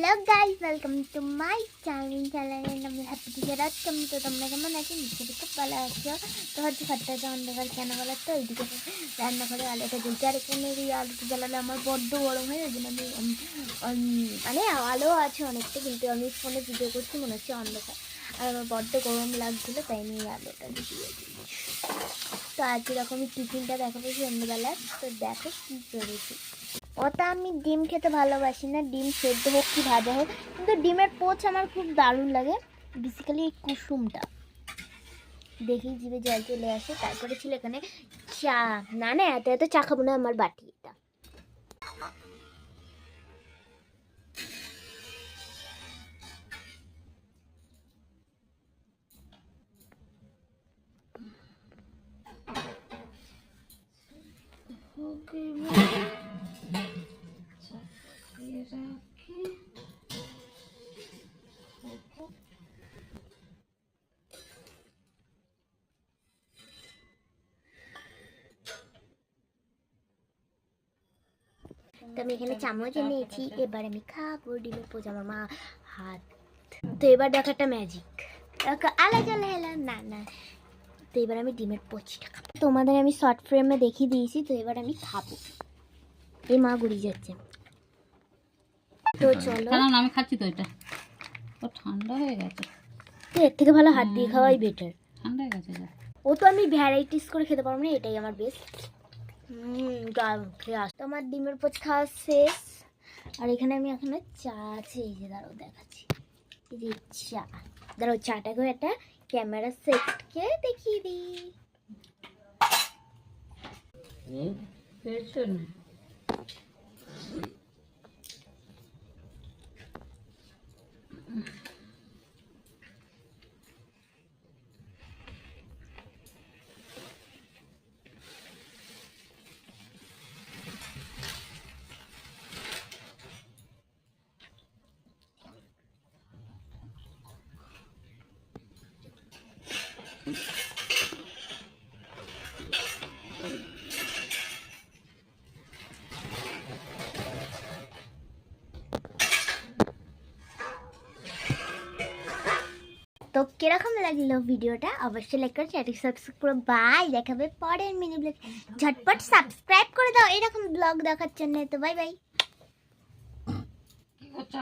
Hello guys, welcome to my চ্যানেলের নাম happy teacher. তো তোমরা কেমন আছো? নিশ্চয়ই খুব ভালো আছো। তো হচ্ছে ঘরটা অন্ধকার কেন বলো তো, এইদিকে রান্না করে আলোটা জ্বলছে, আর এখানে এই আলোটা জ্বালালে আমার বড্ড গরম হয়। ওই জন্য আমি মানে আলো আছে অনেকটা, কিন্তু আমি ফোনে ভিডিও করছি, মনে হচ্ছে অন্ধকার, আর আমার বড্ড গরম লাগছিলো, তাই আমি আলোটা দিয়ে দিচ্ছি। তো আজ এরকমই টিফিনটা দেখাবো সন্ধ্যেবেলা। তো দেখো কী করেছি। ওটা আমি ডিম খেতে ভালোবাসি না, ডিম সেদ্ধ হোক কি ভাজা হোক, কিন্তু ডিমের পোচ আমার খুব দারুণ লাগে। বেসিক্যালি এই কুসুমটা দেখেই জিভে জল চলে আসে। তারপরে ছিল এখানে চা। না না, এত এত চা খাবো না, আমার বাটি এটা। তো আমি এখানে চামচ নিয়েছি, এবার আমি খাবো ডিমের পোচ। আমার মা হাত। তো এবার দেখো একটা ম্যাজিক, আলাদা আলাদা না না। তো এবার আমি ডিমের পোচটা খাবো। তোমাদের আমি শর্ট ফ্রেমে দেখিয়ে দিয়েছি। তো এবার আমি খাবো। এই মা গুড়িয়ে যাচ্ছে। তো চলো, আমি খাচ্ছি তো, এটা ও ঠান্ডা হয়ে গেছে। তো এর থেকে ভালো হাত দিয়ে খাওয়াই বেটার। ঠান্ডা হয়ে গেছে। ও তো আমি ভ্যারাইটিস করে খেতে পারবো না, এটাই আমার বেস্ট। খেয়ে আস। তো আমার ডিমের পোচ খাওয়া শেষ, আর এখানে আমি এখানে চা আছে, এই যে দাঁড়াও দেখাচ্ছি। এই যে চা, দাঁড়াও চাটাকেও একটা ক্যামেরা সেটকে দেখিয়ে দিই। তো কিরকম লাগলো ভিডিওটা? অবশ্যই লাইক করে চ্যানেল সাবস্ক্রাইব করো। বাই, দেখাবে পরের মিনি ব্লগ। ঝটপট সাবস্ক্রাইব করে দাও এরকম ব্লগ দেখার জন্য। তো বাই বাই।